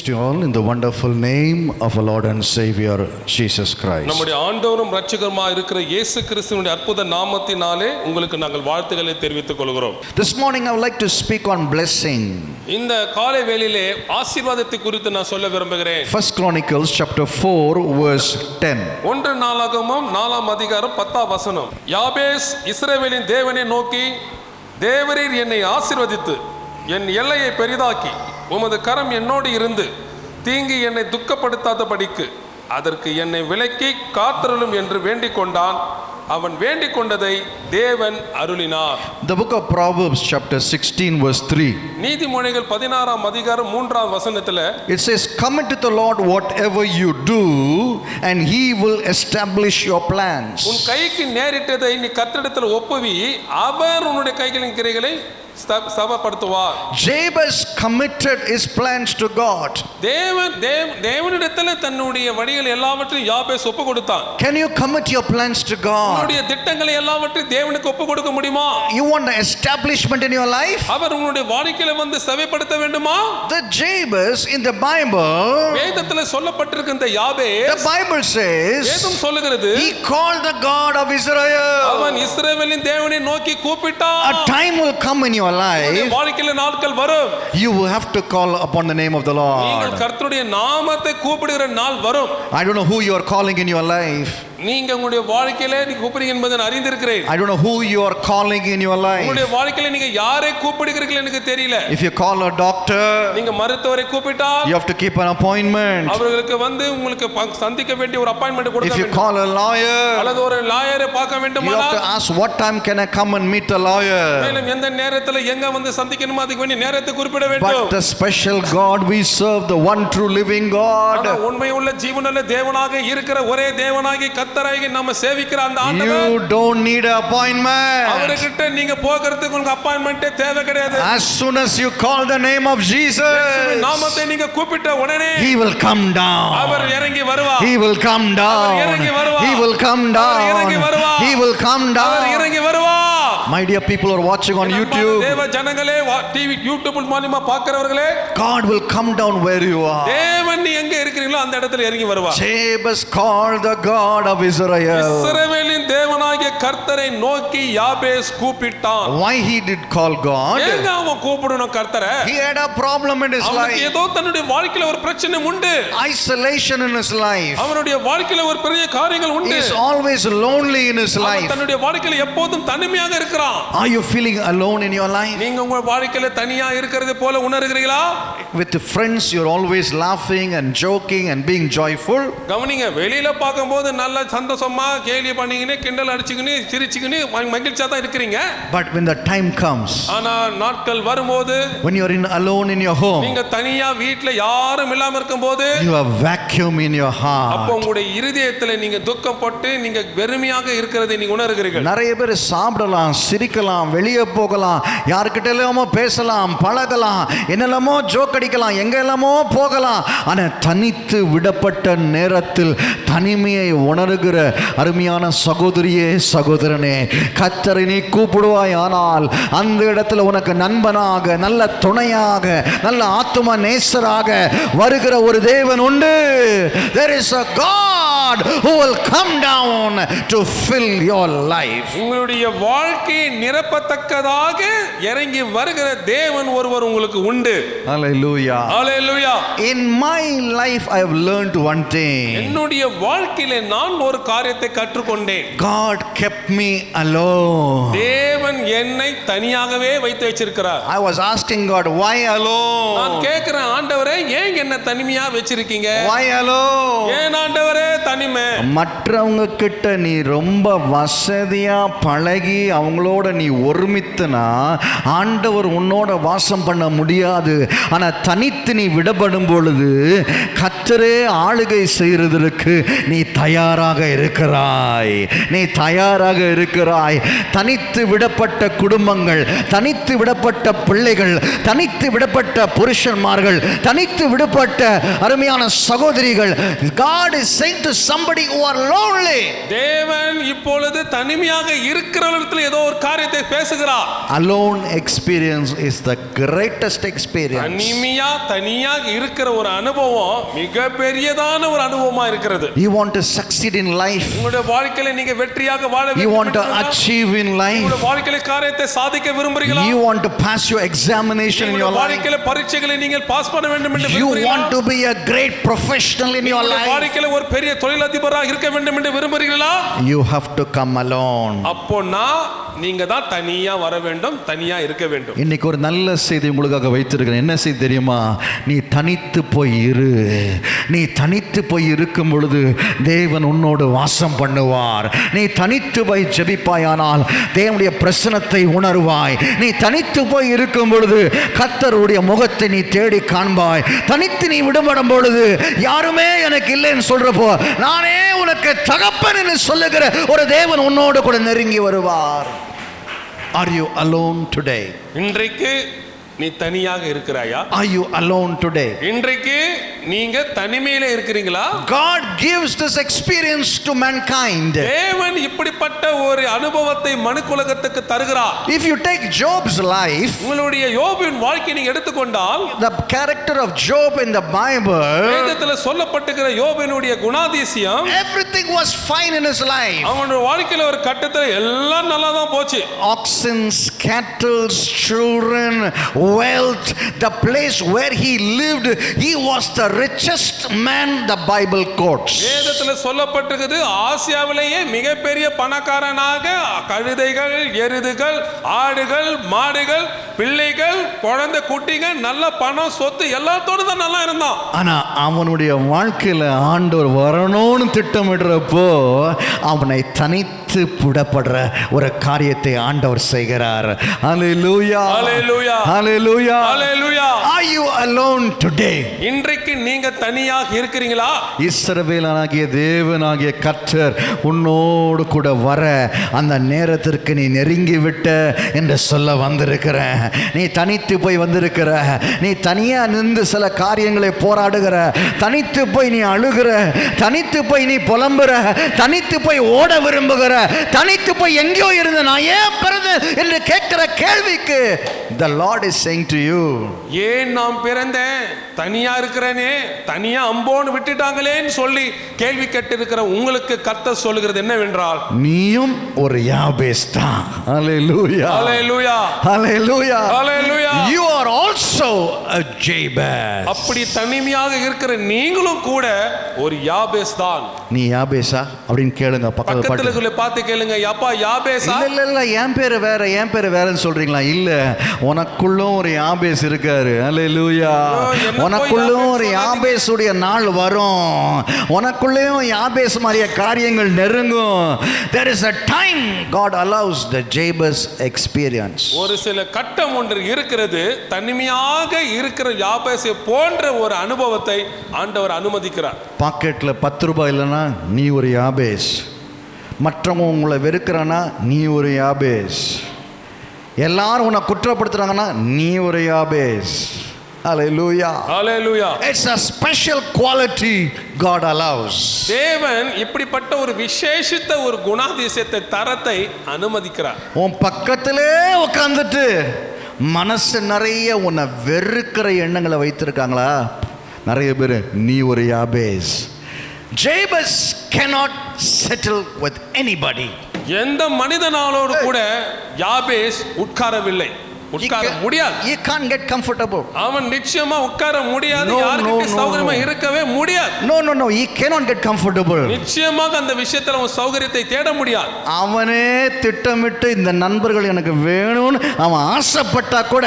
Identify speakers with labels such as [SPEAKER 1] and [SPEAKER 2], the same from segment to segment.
[SPEAKER 1] you all in the wonderful name of our Lord and Savior Jesus Christ.
[SPEAKER 2] நம்முடைய ஆண்டவரும் இரட்சகருமாய் இருக்கிற இயேசு கிறிஸ்துவின் அற்புத நாமத்தினாலே உங்களுக்கு நாங்கள் வாழ்த்துக்களை தெரிவித்துக் கொள்கிறோம்.
[SPEAKER 1] This morning I would like to speak on blessing.
[SPEAKER 2] இந்த காலை வேளையிலே ஆசீர்வாதத்தை குறித்து நான் சொல்ல விரும்புகிறேன்.
[SPEAKER 1] First Chronicles chapter 4 verse 10.
[SPEAKER 2] 1 நாளாகமம் 4ஆம் அதிகாரம் 10ஆம் வசனம். யாபேஸ் இஸ்ரவேலின் தேவனை நோக்கி, தேவரீர் என்னை ஆசீர்வதித்து என் எல்லையை பெரிதாக்கி உமது கரம் என்னோடு இருந்து தீங்கி என்னை துக்கப்படுத்தாதபடிக்கு அதற்கு என்னை விலக்கி காத்தருளும் என்று வேண்டிக் கொண்டான். அவன் வேண்டிக் கொண்டதை தேவன் அருளினார்.
[SPEAKER 1] The book of Proverbs chapter 16 verse 3.
[SPEAKER 2] நீதிமொழிகள் 16ஆம் அதிகாரம் 3ஆம் வசனத்துல
[SPEAKER 1] It says, commit to the Lord whatever you do and he will establish your plans.
[SPEAKER 2] உன் கைக்கு நேரிட்டதை நீ கர்த்தரிடத்தில் ஒப்புவி, அவர் உன்னுடைய கைகளின் கிரைகளை ஸ்தாபப்படுத்துவார்.
[SPEAKER 1] Jabez committed his plans to God.
[SPEAKER 2] தேவனிடத்தில் தன்னுடைய வழிகள் எல்லாவற்றையும் யாபேஸ் ஒப்பு கொடுத்தான்.
[SPEAKER 1] Can you commit your plans to God?
[SPEAKER 2] உன்னுடைய திட்டங்களை எல்லாவற்றையும் தேவனுக்கு ஒப்பு கொடுக்க முடியுமா?
[SPEAKER 1] You want the establishment in your life?
[SPEAKER 2] அவர் உன்னுடைய வாழ்க்கையில வந்து சபைப்படுத்த வேண்டுமா?
[SPEAKER 1] The Jabez in the Bible,
[SPEAKER 2] வேதத்துல சொல்லப்பட்டிருக்கிற இந்த யாபேஸ்,
[SPEAKER 1] the Bible says,
[SPEAKER 2] வேதம் சொல்லுகிறது,
[SPEAKER 1] he called the God of Israel.
[SPEAKER 2] அவன் இஸ்ரவேலின் தேவனை நோக்கி கூப்பிட்டான்.
[SPEAKER 1] A time will come in your life,
[SPEAKER 2] வாழ்க்கையில நாட்கள் வரும்,
[SPEAKER 1] you will have to call upon the name of the Lord.
[SPEAKER 2] நீங்கள் கர்த்தருடைய நாமத்தை கூப்பிடுகிற நாள் வரும்.
[SPEAKER 1] I don't know who you are calling in your life.
[SPEAKER 2] நீங்க உங்களுடைய வாழ்க்கையில நீ கூப்பிடுறீங்க என்பதை நான் அறிந்திருக்கிறேன்.
[SPEAKER 1] I don't know who you are calling in your life.
[SPEAKER 2] உங்களுடைய வாழ்க்கையில நீங்க யாரை கூப்பிடுகிறீர்கள் எனக்கு தெரியல.
[SPEAKER 1] If you call a doctor,
[SPEAKER 2] நீங்க மருத்துவரை கூப்பிட்டால்
[SPEAKER 1] you have to keep an appointment.
[SPEAKER 2] அவர்களுக்கு வந்து உங்களுக்கு சந்திக்க வேண்டிய ஒரு அப்பாயின்ட்மென்ட் கொடுக்க
[SPEAKER 1] If you
[SPEAKER 2] வேண்டும்.
[SPEAKER 1] call a lawyer,
[SPEAKER 2] அல்லது ஒரு லாயரை பார்க்க
[SPEAKER 1] you
[SPEAKER 2] வேண்டுமானால்
[SPEAKER 1] have to ask what time can I come and meet the lawyer.
[SPEAKER 2] மேலும் எந்த நேரத்துல எங்க வந்து சந்திக்கணுமோ அதுக்கு வேண்டிய நேரத்தை குறிப்பிட வேண்டும்.
[SPEAKER 1] But the special God we serve, the one true living God,
[SPEAKER 2] உண்மையுள்ள ஜீவனுள்ள தேவனாக இருக்கிற ஒரே தேவனாகிய கர்த்தராகிய நாம சேவிக்கிற அந்த ஆண்டவர்,
[SPEAKER 1] you don't need an appointment.
[SPEAKER 2] அவர்கிட்ட நீங்க போகிறதுக்கு உங்களுக்கு அப்பாயின்ட்மென்ட்டே தேவை கிடையாது.
[SPEAKER 1] As soon as you call the name of Jesus,
[SPEAKER 2] நாமத்தை நீங்க கூப்பிட்ட உடனே
[SPEAKER 1] he will come down.
[SPEAKER 2] அவர் இறங்கி வருவார்.
[SPEAKER 1] He will come down. He will come down. He will come down.
[SPEAKER 2] அவர் இறங்கி வருவார்.
[SPEAKER 1] My dear people who are watching on YouTube,
[SPEAKER 2] தேவ ஜனங்களே, TV YouTube மூலமா பார்க்கிறவர்களே,
[SPEAKER 1] God will come down where you are.
[SPEAKER 2] தேவன் நீ எங்க இருக்கிறீங்களோ அந்த இடத்துல இறங்கி வருவார்.
[SPEAKER 1] Jabez called the God of Israel.
[SPEAKER 2] இஸ்ரவேலின் தேவனாகிய கர்த்தரை நோக்கி யாபேஸ் கூப்பிட்டான்.
[SPEAKER 1] Why he did call God?
[SPEAKER 2] ஏங்க அவன் கூப்பிடணும் கர்த்தரை?
[SPEAKER 1] He had a problem in his life.
[SPEAKER 2] அவனுக்கு ஏதோ தன்னுடைய வாழ்க்கையில ஒரு பிரச்சனை உண்டு.
[SPEAKER 1] Isolation in his life.
[SPEAKER 2] அவனுடைய வாழ்க்கையில ஒரு பெரிய காரியங்கள் உண்டு.
[SPEAKER 1] He is always lonely in his life.
[SPEAKER 2] தன்னுடைய வாழ்க்கையில எப்போதும் தனிமையாக இருக்கிறான்.
[SPEAKER 1] Are you feeling alone in your life?
[SPEAKER 2] நீங்க உங்க வாழ்க்கையில தனியா இருக்கிறது போல உணர்கிறீங்களா?
[SPEAKER 1] With the friends you're always laughing and joking and being joyful.
[SPEAKER 2] கவனிங்க, வெளியில பார்க்கும்போது நல்ல சந்தோஷமா கேலி பண்ணிக்கினே கிண்டல் அடிச்சுக்கினே சிரிச்சுக்கினே மகிழ்ச்சியா தான் இருக்கிறீங்க.
[SPEAKER 1] But when the time comes,
[SPEAKER 2] ஆனா நாட்கள் வரும்போது,
[SPEAKER 1] when you're alone in your home,
[SPEAKER 2] நீங்க தனியா வீட்ல யாரும் இல்லாம இருக்கும்போது,
[SPEAKER 1] you have vacuum in your heart.
[SPEAKER 2] அப்ப உங்களுடைய இருதயத்துல நீங்க துக்கப்பட்டு நீங்க வெறுமையாக இருக்கிறதை நீங்க உணர்கிறீர்கள்.
[SPEAKER 1] நிறைய பேர் சாப்பிடலாம், சிரிக்கலாம், வெளியே போகலாம், யார்கிட்ட எல்லாமோ பேசலாம், பழகலாம், என்னெல்லாமோ ஜோக் அடிக்கலாம், எங்க எல்லாமோ போகலாம். ஆனா தனித்து விடப்பட்ட நேரத்தில் தனிமையை உணர்கிற அருமையான சகோதரியே, சகோதரனே, கர்த்தரை நீ கூப்பிடுவாய். ஆனால் அந்த இடத்துல உனக்கு நண்பனாக, நல்ல துணையாக, நல்ல ஆத்தும நேசராக வருகிற ஒரு தேவன் உண்டு. There is a God who will come down to fill your life.
[SPEAKER 2] உங்களுடைய வாழ்க்கையை நிரப்பத்தக்கதாக இறங்கி வருகிற தேவன் ஒருவர் உங்களுக்கு உண்டு.
[SPEAKER 1] Hallelujah.
[SPEAKER 2] Hallelujah.
[SPEAKER 1] In my life I have learned one thing.
[SPEAKER 2] என்னுடைய வாழ்க்கையிலே நான் ஒரு காரியத்தை கற்றுக்கொண்டேன்.
[SPEAKER 1] God kept me alone.
[SPEAKER 2] தேவன் என்னை தனியாகவே வைத்து வச்சிருக்கிறார்.
[SPEAKER 1] I was asking God, why alone?
[SPEAKER 2] நான் கேக்குறேன், ஆண்டவரே ஏன் என்ன தனிமையா வச்சிருக்கீங்க?
[SPEAKER 1] Why alone?
[SPEAKER 2] ஏன் ஆண்டவரே தனிமை?
[SPEAKER 1] மற்றவங்க கிட்ட நீ ரொம்ப வசதியா பழகி அவங்களோட நீ ஒருமித்தனா ஆண்டவர் உன்னோட வாசம் பண்ண முடியாது. ஆனா தனித்து நீ விடப்படும் பொழுது கர்த்தரே ஆளுகை செய்யறதற்கு நீ தயாராக இருக்கிறாய். நீ தயாராக இருக்கிறாய். தனித்து விடப்பட்ட குடும்பங்கள், தனித்து விடப்பட்ட பிள்ளைகள், தனித்து விடப்பட்ட புருஷன்மார்கள், தனித்து விடப்பட்ட அருமையான சகோதரிகள், God is saying to somebody who are lonely.
[SPEAKER 2] தேவன் இப்பொழுது தனிமையாக இருக்கிறவர்களிடத்தில் ஏதோ ஒரு காரியத்தை பேசுகிறார்.
[SPEAKER 1] Alone experience is the greatest experience.
[SPEAKER 2] தனியாக இருக்கிற ஒரு அனுபவம் மிகப்பெரியதான ஒரு அனுபவமா இருக்கிறது.
[SPEAKER 1] You want to succeed in life.
[SPEAKER 2] உங்களுடைய வாழ்க்கையில நீங்க வெற்றியாக வாழ வேண்டும்.
[SPEAKER 1] You want to achieve in life.
[SPEAKER 2] உங்களுடைய வாழ்க்கையில காரியத்தை சாதிக்க விரும்புகிறீர்களா?
[SPEAKER 1] You want to pass your examination in your life.
[SPEAKER 2] வாழ்க்கையில பரீட்சைகளை நீங்கள் பாஸ் பண்ண வேண்டும் என்று
[SPEAKER 1] You
[SPEAKER 2] விரும்புகிறீர்களா?
[SPEAKER 1] want to be a great professional in your life.
[SPEAKER 2] வாழ்க்கையில ஒரு பெரிய தொழிலதிபராக இருக்க வேண்டும் என்று விரும்புகிறீர்களா?
[SPEAKER 1] You have to come alone.
[SPEAKER 2] அப்போனா நீங்க தான் தனியா வர வேண்டும், தனியா இருக்க வேண்டும்.
[SPEAKER 1] இன்னைக்கு ஒரு நல்ல செய்தி உங்களுக்காக வைத்திருக்கிறேன். என்ன செய்தி தெரியுமா? நீ தனித்து போய் இரு. நீ தனித்து போய் இருக்கும் பொழுது தேவன் உன்னோடு வாசம் பண்ணுவார். நீ தனித்து போய் ஜெபிப்பாயானால் தேவனுடைய பிரசன்னத்தை உணர்வாய். நீ தனித்து போய் இருக்கும் பொழுது கர்த்தருடைய முகத்தை நீ தேடி காண்பாய். தனித்து நீ விடுபடும் பொழுது யாருமே எனக்கு இல்லைன்னு சொல்றப்போ நானே உனக்கு தகப்பன் என்று சொல்லுகிற ஒரு தேவன் உன்னோடு கூட நெருங்கி வருவார். Are you alone today?
[SPEAKER 2] இன்றைக்கு நீ தனியாக இருக்கிறாயா?
[SPEAKER 1] Are you alone today?
[SPEAKER 2] இன்றைக்கு நீங்க தனிமையில இருக்கிறீங்களா?
[SPEAKER 1] God gives this experience to mankind.
[SPEAKER 2] தேவன் இப்படிப்பட்ட ஒரு அனுபவத்தை மனுக்குலகத்துக்கு தருகிறார்.
[SPEAKER 1] If you take Job's life,
[SPEAKER 2] உங்களுடைய யோபின் வாழ்க்கையை நீங்க எடுத்துக்கொண்டால்,
[SPEAKER 1] the character of Job in the Bible,
[SPEAKER 2] வேதத்துல சொல்லப்பட்டிருக்கிற யோபினுடைய குணாதிசயம்,
[SPEAKER 1] everything was fine in his life.
[SPEAKER 2] அவனுடைய வாழ்க்கையில ஒரு கட்டத்துல எல்லாம் நல்லா தான் போச்சு.
[SPEAKER 1] Oxen, cattle, children, wealth, the place where he lived, he was the richest man, the Bible quotes.
[SPEAKER 2] வேதத்துல சொல்லப்பட்டிருக்குது, ஆசியாவிலேயே மிகப்பெரிய பணக்காரனாக கழுதைகள், எருதுகள், ஆடுகள், மாடுகள், பிள்ளைகள், குழந்தை குட்டிகள், நல்ல பணம், சொத்து எல்லாத்தோட தான் நல்லா இருந்தான்.
[SPEAKER 1] ஆனா அவனுடைய வாழ்க்கையில ஆண்டவர் வரணும்னு திட்டமிடுறப்போ அவனை தனித்து புடப்படுற ஒரு காரியத்தை ஆண்டவர் செய்கிறார். ஹல்லேலூயா,
[SPEAKER 2] ஹல்லேலூயா,
[SPEAKER 1] ஹல்லேலூயா,
[SPEAKER 2] ஹல்லேலூயா.
[SPEAKER 1] Are you alone today?
[SPEAKER 2] இன்றைக்கு நீங்க தனியாக இருக்கிறீங்களா?
[SPEAKER 1] இஸ்ரவேலனாகிய தேவனாகிய கர்த்தர் உன்னோடு கூட வர அந்த நேரத்திற்கு நீ நெருங்கி விட்ட என்று சொல்ல வந்திருக்கிறேன். நீ தனித்து போய் வந்திருக்கிற, நீ தனியா நின்று சில காரியங்களை போராடுகிற, தனித்து போய் நீ அழுகிற, தனித்து போய் நீ புலம்புற, தனித்து போய் ஓட விரும்புகிற, தனித்து போய் எங்கேயோ இருந்து நான் ஏன் பிறந்தேன் என்று கேட்கிற கேள்விக்கு the Lord is saying to you,
[SPEAKER 2] ஏன் நான் பிறந்தேன், தனியா இருக்கிறேனே, தனியா அம்போன்னு விட்டுட்டாங்களேன்னு சொல்லி கேள்வி கேட்டிருக்கிற உங்களுக்கு கர்த்தர் சொல்லுகிறது என்னவென்றால்,
[SPEAKER 1] நீயும் ஒரு யாபேஸ் தான். ஹல்லேலூயா,
[SPEAKER 2] ஹல்லேலூயா,
[SPEAKER 1] ஹல்லேலூயா,
[SPEAKER 2] ஹல்லேலூயா.
[SPEAKER 1] You are also a Jabez.
[SPEAKER 2] அப்படி தனிமையாக இருக்கிற நீங்களும் கூட ஒரு யாபேஸ் தான்.
[SPEAKER 1] நீ யாபேஸா அப்படின்னு கேளுங்க
[SPEAKER 2] பக்கத்துல பார்த்து கேளுங்க, அப்பா யாபேஸா?
[SPEAKER 1] இல்ல இல்ல, என் பேரு வேற, என் பேரு வேறன்னு சொல்றீங்களா? இல்ல, உனக்குள்ளும் ஒரு யாபேஸ் இருக்காரு. ஹல்லேலூயா. உனக்குள்ளும் ஒரு யாபேஸுடைய நாள் வரும். உனக்குள்ளேயும் யாபேஸ் மாதிரிய காரியங்கள் நெருங்கும். There is a time God allows the Jabez experience.
[SPEAKER 2] ஒரு சில கட்டம் ஒன்று இருக்கிறது, தனிமையாக இருக்கிற யாபேஸை போன்ற ஒரு அனுபவத்தை ஆண்டவர் அனுமதிக்கிறார்.
[SPEAKER 1] பாக்கெட்ல 10 ரூபாய் இல்லைன்னா நீ ஒரு யாபேஸ். மற்றவங்க உங்களை வெறுக்கிறானா நீ ஒரு யாபேஸ். எல்லாரும் உன்னை குற்றப்படுத்துறாங்கன்னா நீ ஒரு யாபேஸ். Hallelujah.
[SPEAKER 2] Hallelujah.
[SPEAKER 1] It's a special quality God allows.
[SPEAKER 2] தேவன் இப்படிப்பட்ட ஒரு விசேஷித்த ஒரு குணாதிசயத்தை தரத்தை அனுமதிக்கிறார்.
[SPEAKER 1] உன் பக்கத்திலே உட்கார்ந்துட்டு மனசு நிறைய உன்னை வெறுக்கிற எண்ணங்களை வைத்திருக்காங்களா நிறைய பேர், நீ ஒரு யாபேஸ். Jabez cannot settle with anybody.
[SPEAKER 2] எந்த மனிதனாலோடு கூட யாபேஸ் உட்காரவில்லை, உட்கார முடியாது.
[SPEAKER 1] He can't get comfortable.
[SPEAKER 2] அவன் நிச்சயமா உட்கார முடியாது, யாருக்கிட்ட சௌகரியமா இருக்கவே முடியாது.
[SPEAKER 1] No, he cannot get comfortable.
[SPEAKER 2] நிச்சயமாக அந்த விஷயத்துல அவன் சௌகரியத்தை தேட முடியாது.
[SPEAKER 1] அவனே திட்டமிட்டு இந்த நண்பர்கள் எனக்கு வேணும்னு அவன் ஆசைப்பட்டா கூட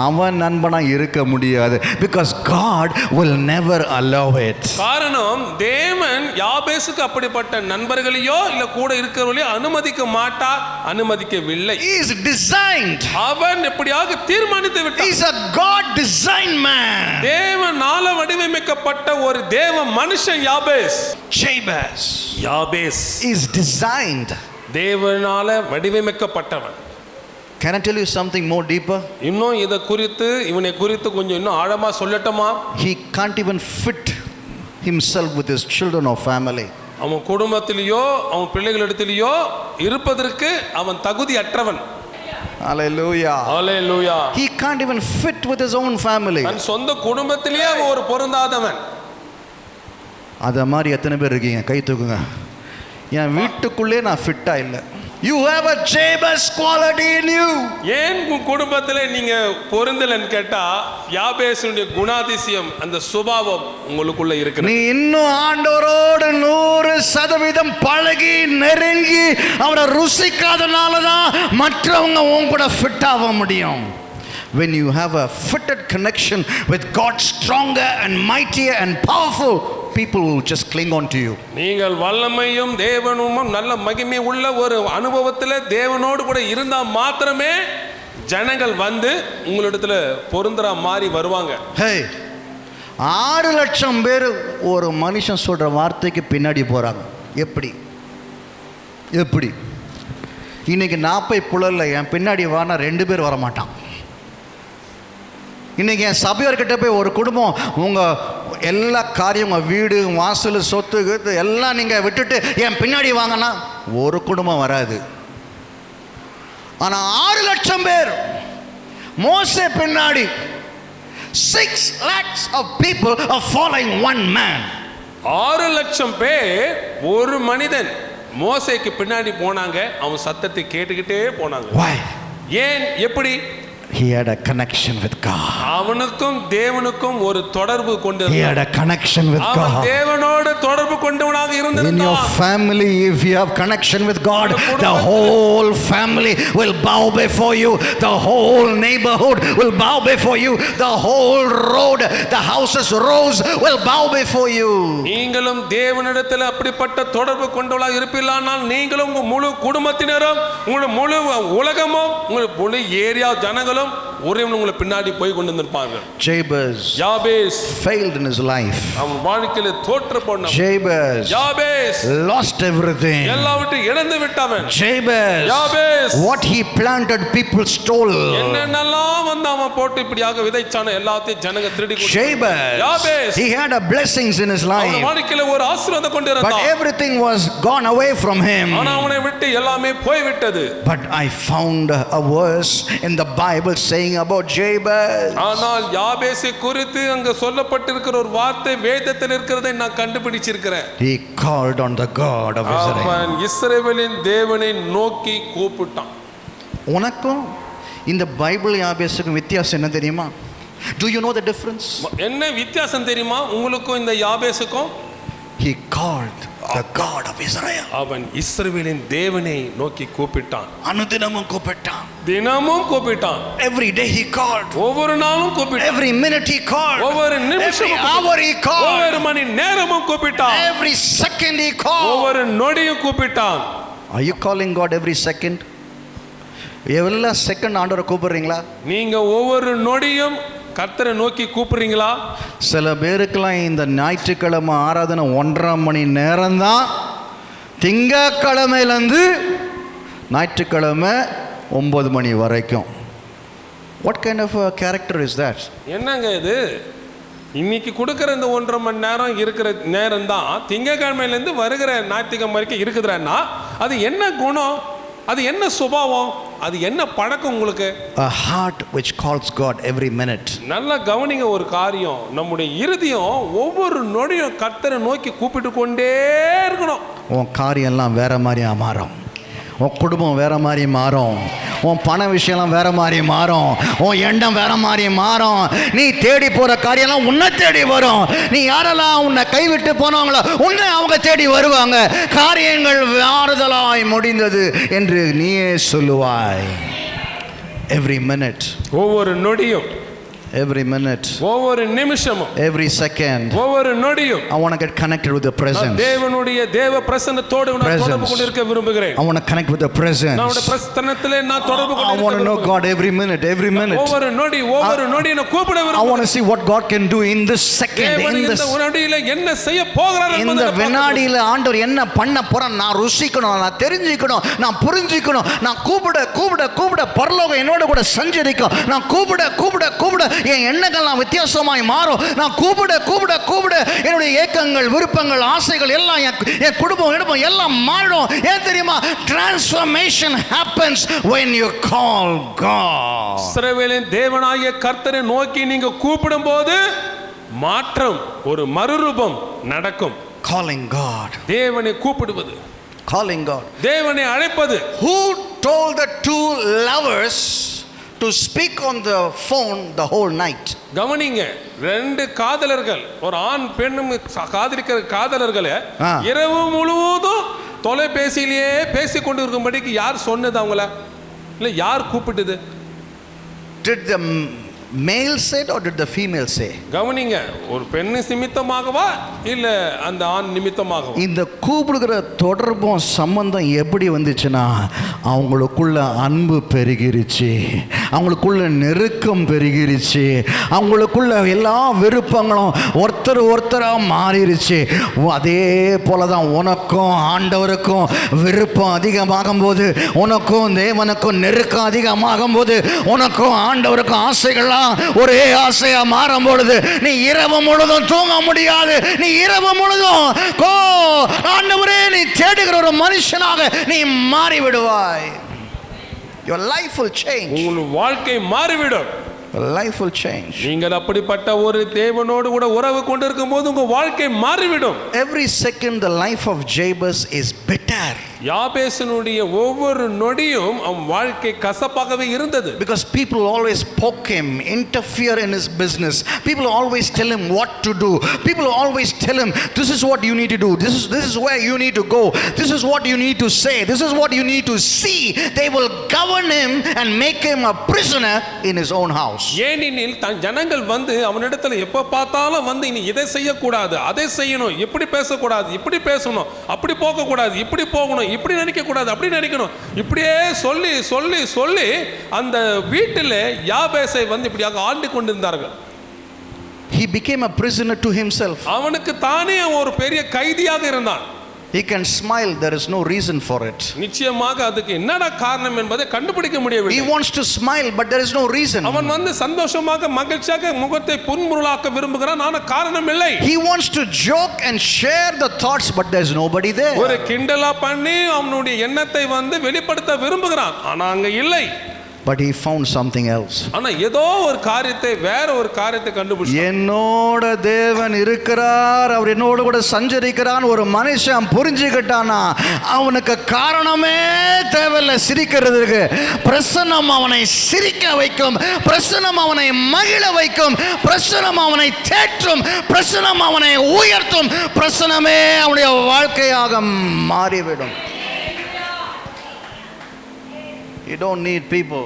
[SPEAKER 1] அவன் நண்பனா இருக்க முடியாது. Because God will never allow it.
[SPEAKER 2] காரணம், தேவன் யாபேசுக்கு அப்படிப்பட்ட நண்பர்களையோ இல்ல கூட இருக்கிறவர்களையோ அனுமதிக்க மாட்டார், அனுமதிக்கவில்லை.
[SPEAKER 1] He is designed.
[SPEAKER 2] அவன் எப்படியாக தீர்மானித்து விட்டார்.
[SPEAKER 1] He is a God designed man.
[SPEAKER 2] தேவனால வடிவமைக்கப்பட்ட ஒரு தேவ மனுஷன் யாபேஸ்.
[SPEAKER 1] Jabez
[SPEAKER 2] Jabez
[SPEAKER 1] is designed.
[SPEAKER 2] தேவனால வடிவமைக்கப்பட்டவன்.
[SPEAKER 1] Can I tell you something more deeper?
[SPEAKER 2] இன்னும் இத குறித்து இவனை குறித்து கொஞ்சம் இன்னும் ஆழமா சொல்லட்டுமா?
[SPEAKER 1] He can't even fit himself with his children or family.
[SPEAKER 2] அவன் குடும்பத்திலேயோ அவன் பிள்ளைகளிடத்திலேயோ இருப்பதற்கு அவன் தகுதி அற்றவன்.
[SPEAKER 1] Hallelujah.
[SPEAKER 2] Hallelujah.
[SPEAKER 1] He can't even fit with his own family.
[SPEAKER 2] தன் சொந்த குடும்பத்திலேயே அவன் ஒரு பொருந்தாதவன்.
[SPEAKER 1] அத மாதிரி எத்தனை பேர் இருக்கீங்க? கை தூக்குங்க. என் வீட்டுக்குள்ளே நான் ஃபிட்டா இல்லை. You have a Jabez quality in you.
[SPEAKER 2] ஏன் உன் குடும்பத்திலே நீங்க பொருந்தலன்னு கேட்டா யாபேசுடைய குணாதிசயம் அந்த சுபாவம் உங்களுக்குள்ள இருக்கு.
[SPEAKER 1] நீ இன்னும் ஆண்டவரோடு 100% பழகி நெருங்கி அவரை ருசிக்காதனால தான் மற்றவங்க உன் கூட ஃபிட் ஆக முடியும். When you have a fitted connection with God, stronger and mightier and powerful, people will just cling on to you.
[SPEAKER 2] நீங்கள் வல்லமையும் தேவனும் நல்ல மகிமை உள்ள ஒரு அனுபவத்தில் தேவனோடு கூட இருந்தா மாத்திரமே ஜனங்கள் வந்து உங்களிடத்துல பொருந்துற மாதிரி வருவாங்க.
[SPEAKER 1] Hey, 6 லட்சம் பேர் ஒரு மனுஷன் சொல்ற வார்த்தைக்கு பின்னாடி போறாங்க. எப்படி எப்படி இன்னைக்கு நான் போய் புலல்ல என் பின்னாடி வானா 2 பேர் வர மாட்டான். இன்னைக்கு என் சபையார்கிட்ட போய் ஒரு குடும்பம் உங்கள் எல்லா காரியம் உங்கள் வீடு வாசல் சொத்து எல்லாம் நீங்கள் விட்டுட்டு என் பின்னாடி வாங்கினா ஒரு குடும்பம் வராது. ஆனால் 6 லட்சம் பேர் மோசே பின்னாடி 6 lakhs of people are following one man.
[SPEAKER 2] 6 லட்சம் பேர் ஒரு மனிதன் மோசேக்கு பின்னாடி போனாங்க. அவன் சத்தத்தை கேட்டுக்கிட்டே போனாங்க.
[SPEAKER 1] Why?
[SPEAKER 2] ஏன்? எப்படி?
[SPEAKER 1] He had a connection with God.
[SPEAKER 2] அவனுக்கும் தேவனுக்கும் ஒரு தொடர்பு கொண்டு
[SPEAKER 1] He had a connection with
[SPEAKER 2] அவன்
[SPEAKER 1] God.
[SPEAKER 2] தேவனோடு தொடர்பு கொண்டவனாக
[SPEAKER 1] In your
[SPEAKER 2] இருந்தான்.
[SPEAKER 1] family, if you have connection with God, the whole family will bow before you. The whole neighborhood will bow before you. The whole road, the houses, rows will bow before you.
[SPEAKER 2] நீங்களும் தேவனிடத்தில் அப்படிப்பட்ட தொடர்பு கொண்டவளாக இருப்பீர்களானால் நீங்களும் உங்கள் முழு குடும்பத்தினரும் உங்களுடைய முழு உலகமும் உங்கள் முழு ஏரியா ஜனங்களும் ஒரே உங்களை பின்னாடி போய் கொண்டு வந்திருப்பாங்க.
[SPEAKER 1] Jabez
[SPEAKER 2] Jabez
[SPEAKER 1] failed in his life.
[SPEAKER 2] அவன் வாழ்க்கையில தோற்று போனான்.
[SPEAKER 1] Jabez
[SPEAKER 2] யாபேஸ்
[SPEAKER 1] lost everything.
[SPEAKER 2] எல்லாவற்றையும் இழந்து விட்டவன்.
[SPEAKER 1] Jabez,
[SPEAKER 2] Jabez
[SPEAKER 1] what he planted, people stole.
[SPEAKER 2] என்னென்னலாம் வந்து அவன் போட்டு இப்படியாக விதைச்சான எல்லாத்தையும் ஜனங்க திருடி கொண்டு
[SPEAKER 1] Jabez,
[SPEAKER 2] Jabez
[SPEAKER 1] he had a blessings in his life.
[SPEAKER 2] அவன் வாழ்க்கையில ஒரு ஆசீர்வாதம் கொண்டு
[SPEAKER 1] But
[SPEAKER 2] இருந்தான்.
[SPEAKER 1] everything was gone away from him.
[SPEAKER 2] ஆனா அவனை விட்டு எல்லாமே போய் விட்டது.
[SPEAKER 1] But I found a verse in the Bible saying about Jabez.
[SPEAKER 2] ஆனால் யாபேசை குறித்து அங்க சொல்லப்பட்டிருக்கிற ஒரு வார்த்தை வேதத்தில் இருக்கிறதை நான் கண்டுபிடிச்சிருக்கிறேன்.
[SPEAKER 1] He called on the God of Israel.
[SPEAKER 2] அவன் இஸ்ரவேலின் தேவனை நோக்கி கூப்பிட்டான்.
[SPEAKER 1] உனக்கும் இந்த பைபிள் யாபேசுக்கும் வித்தியாசம் என்ன தெரியுமா? Do you know the difference?
[SPEAKER 2] என்ன வித்தியாசம் தெரியுமா உங்களுக்கும் இந்த யாபேசுக்கும்?
[SPEAKER 1] He called the God of Israel.
[SPEAKER 2] அவன் இஸ்ரவேலின் தேவனை நோக்கி கூப்பிட்டான்.
[SPEAKER 1] அனுதினமும் கூப்பிட்டான்.
[SPEAKER 2] தினமும் கூப்பிட்டான்.
[SPEAKER 1] Every day he called.
[SPEAKER 2] ஒவ்வொரு நாளும் கூப்பிட்டான்.
[SPEAKER 1] Every minute he called.
[SPEAKER 2] ஒவ்வொரு நிமிஷமும்
[SPEAKER 1] Every hour he called.
[SPEAKER 2] ஒவ்வொரு மணி நேரமும் கூப்பிட்டான்.
[SPEAKER 1] Every second he called.
[SPEAKER 2] ஒவ்வொரு நொடியும் கூப்பிட்டான்.
[SPEAKER 1] Are you calling God every second? எல்லா செகண்ட் ஆண்டவரை கூப்பிடுறீங்களா?
[SPEAKER 2] நீங்க ஒவ்வொரு நொடியும் கர்த்தரை நோக்கி கூப்பிடுறீங்களா?
[SPEAKER 1] சில பேருக்கெல்லாம் இந்த ஞாயிற்றுக்கிழமை ஆராதனை 1.5 மணி நேரம் தான். திங்கக்கிழமையிலேருந்து ஞாயிற்றுக்கிழமை 9 மணி வரைக்கும். What kind of a character is that?
[SPEAKER 2] என்னங்க இது? இன்னைக்கு கொடுக்குற இந்த 1.5 மணி நேரம் இருக்கிற நேரம் தான் திங்கக்கிழமையிலேருந்து வருகிற ஞாயிற்றுக்கிழமை வரைக்கும் இருக்குதுன்னா அது என்ன குணம்? அது என்ன சுபாவம்? அது என்ன பழக்கம் உங்களுக்கு?
[SPEAKER 1] A heart which calls God every minute.
[SPEAKER 2] நல்லா கவனிங்க ஒரு காரியம். நம்முடைய இருதயம் ஒவ்வொரு நொடியும் கர்த்தரை நோக்கி கூப்பிட்டு கொண்டே இருக்கணும்.
[SPEAKER 1] உன் காரியம்லாம் வேற மாதிரியா மாறும். உன் குடும்பம் வேற மாதிரி மாறும். உன் பண விஷயம்லாம் வேற மாதிரி மாறும். உன் எண்ணம் வேற மாதிரி மாறும். நீ தேடி போகிற காரியம்லாம் உன்னை தேடி வரும். நீ யாரெல்லாம் உன்னை கைவிட்டு போனவங்களோ உன்னை அவங்க தேடி வருவாங்க. காரியங்கள் ஆறுதலாய் முடிந்தது என்று நீயே சொல்லுவாய். Every minute,
[SPEAKER 2] ஒவ்வொரு நொடியும்,
[SPEAKER 1] every minute,
[SPEAKER 2] ஒவ்வொரு நிமிஷமும்,
[SPEAKER 1] every second,
[SPEAKER 2] ஒவ்வொரு நொடியும்
[SPEAKER 1] I want to get connected with the presence.
[SPEAKER 2] தேவனுடைய தேவ பிரசன்னத்தோடு நான் தொடர்பு கொண்டிருக்க விரும்புகிறேன்.
[SPEAKER 1] I want to connect with the presence.
[SPEAKER 2] நான் பிரசன்னத்திலே நான் தொடர்பு
[SPEAKER 1] I want to
[SPEAKER 2] கொண்டிருக்க
[SPEAKER 1] know God every minute, every minute.
[SPEAKER 2] ஒவ்வொரு நொடி ஒவ்வொரு நொடி நான் கூப்பிட
[SPEAKER 1] I
[SPEAKER 2] விரும்புகிறேன்.
[SPEAKER 1] want to see what God can do in this second,
[SPEAKER 2] தேவன்
[SPEAKER 1] in this
[SPEAKER 2] இந்த நொடியில என்ன செய்ய போகிறார்
[SPEAKER 1] இந்த
[SPEAKER 2] என்பதை
[SPEAKER 1] வினாடியில ஆண்டவர் என்ன பண்ண போறார் நான் ருசிக்கணும், நான் தெரிஞ்சுக்கணும், நான் புரிஞ்சுக்கணும். நான் கூப்பிட கூப்பிட கூப்பிட பரலோகம் என்னோட கூட சஞ்சரிக்கும். நான் கூப்பிட கூப்பிட கூப்பிட என் எண்ணங்கள்லாம் வித்தியாசமாய் மாறும். நான் கூப்பிட கூப்பிட கூப்பிட என்னுடைய ஏக்கங்கள், விருப்பங்கள், ஆசைகள் எல்லாம் என் குடும்பம் எல்லாம் மாறும். ஏன் தெரியுமா? Transformation happens when you call God.
[SPEAKER 2] இஸ்ரவேலின் தேவனாகிய கர்த்தரை நோக்கி நீங்க கூப்பிடும்போது மாற்றம், ஒரு மறுரூபம் நடக்கும்.
[SPEAKER 1] Calling God.
[SPEAKER 2] தேவனை கூப்பிடுவது,
[SPEAKER 1] Calling God.
[SPEAKER 2] தேவனை அழைப்பது.
[SPEAKER 1] Who told the two lovers to speak on the phone the whole night?
[SPEAKER 2] கவனிங்க, ரெண்டு காதலர்கள், ஒரு ஆண் பெண்ணும் காதலிக்கிற காதலர்களை இரவு முழுவதும் தொலைபேசியிலேயே பேசிக் கொண்டு இருக்கும்படிக்கு யார் சொன்னது? அவங்கள இல்ல யார் கூப்பிட்டது?
[SPEAKER 1] Did the male say or did the female say?
[SPEAKER 2] கவனிங்க, ஒரு பெண் நிமித்தமாகவா இல்ல அந்த ஆண் நிமித்தமாகவா?
[SPEAKER 1] இந்த கூப்பிடுகிற தொடர்பும் சம்பந்தம் எப்படி வந்துச்சுன்னா, அவங்களுக்குள்ள அன்பு பெருகிருச்சு, அவங்களுக்குள்ள நெருக்கம் பெருகிருச்சு, அவங்களுக்குள்ள எல்லா விருப்பங்களும் ஒருத்தராக மாறிடுச்சு. அதே போல தான் உனக்கும் ஆண்டவருக்கும் விருப்பம் அதிகமாகும் போது, உனக்கும் தேவனுக்கும் நெருக்கம் அதிகமாகும் போது, உனக்கும் ஆண்டவருக்கும் ஆசைகள்லாம் ஒரே ஆசையா மாறும் பொழுது, நீ இரவு முழுதும் தூங்க முடியாது. நீ இரவு முழுதும் ஆண்டவரே நீ தேடுகிற ஒரு மனுஷனாக நீ மாறி விடுவாய். Your life will change.
[SPEAKER 2] உங்கள் வாழ்க்கை மாறிவிடும்.
[SPEAKER 1] Your life will change.
[SPEAKER 2] நீங்கள் அப்படிப்பட்ட ஒரு தேவனோடு கூட உறவு கொண்டிருக்கும் போது உங்கள் வாழ்க்கை மாறிவிடும்.
[SPEAKER 1] Every second the life of Jabez is bitter.
[SPEAKER 2] யாபேசனுடைய ஒவ்வொரு நொடியும் அவன் வாழ்க்கை கசப்பாகவே இருந்தது.
[SPEAKER 1] Because people always poke him, interfere in his business. People always tell him what to do. People always tell him, this is what you need to do. This is where you need to go. This is what you need to say. This is what you need to see. They will govern him and make him a prisoner in his own house.
[SPEAKER 2] ஏனெனில் தன் ஜனங்கள் வந்து அவனிடத்துல எப்ப பார்த்தாலும் வந்து நீ இதை செய்யக்கூடாது, அதை செய்யணும், இப்படி பேசக்கூடாது, இப்படி பேசணும், அப்படி போகக்கூடாது, இப்படி போகணும், இப்படி நினைக்க கூடாது, அப்படி நினைக்கணும், இப்படியே சொல்லி சொல்லி சொல்லி அந்த வீட்டிலே யாபேசை வந்து இப்படியாக ஆண்டு கொண்டிருந்தார்கள்.
[SPEAKER 1] He became a prisoner to himself.
[SPEAKER 2] அவனுக்கு தானே ஒரு பெரிய கைதியாக இருந்தான்.
[SPEAKER 1] He can smile, there is no reason for it.
[SPEAKER 2] நிச்சயமாக அதுக்கு என்னடா காரணம் என்பதை கண்டுபிடிக்க முடியவில்லை.
[SPEAKER 1] He wants to smile but there is no reason.
[SPEAKER 2] அவன் வந்து சந்தோஷமாக மகிழ்ச்சியாக முகத்தை புன்முறுவலாக்க விரும்புகிறான், ஆனா காரணம் இல்லை.
[SPEAKER 1] He wants to joke and share the thoughts but there is nobody there.
[SPEAKER 2] ஒரு கிண்டலா பண்ணி அவனுடைய எண்ணத்தை வந்து வெளிப்படுத்த விரும்புகிறான், ஆனா அங்க இல்லை.
[SPEAKER 1] But he found something else.
[SPEAKER 2] ஆனா ஏதோ ஒரு காரியத்தை, வேற ஒரு காரியத்தை கண்டுபிடிச்சான்.
[SPEAKER 1] என்னோட தேவன் இருக்கிறார், அவர் என்னோட கூட சஞ்சரிக்கிறான் ஒரு மனுஷன் புரிஞ்சுக்கிட்டானா, அவனுக்கு காரணமே தேவையில்லை சிரிக்கிறதுக்கு. பிரசன்னம் அவனை சிரிக்க வைக்கும், பிரசன்னம் அவனை மகிழ வைக்கும், பிரசன்னம் அவனை தேற்றும், பிரசன்னம் அவனை உயர்த்தும், பிரசன்னமே அவனுடைய வாழ்க்கையாக மாறிவிடும். You don't need people.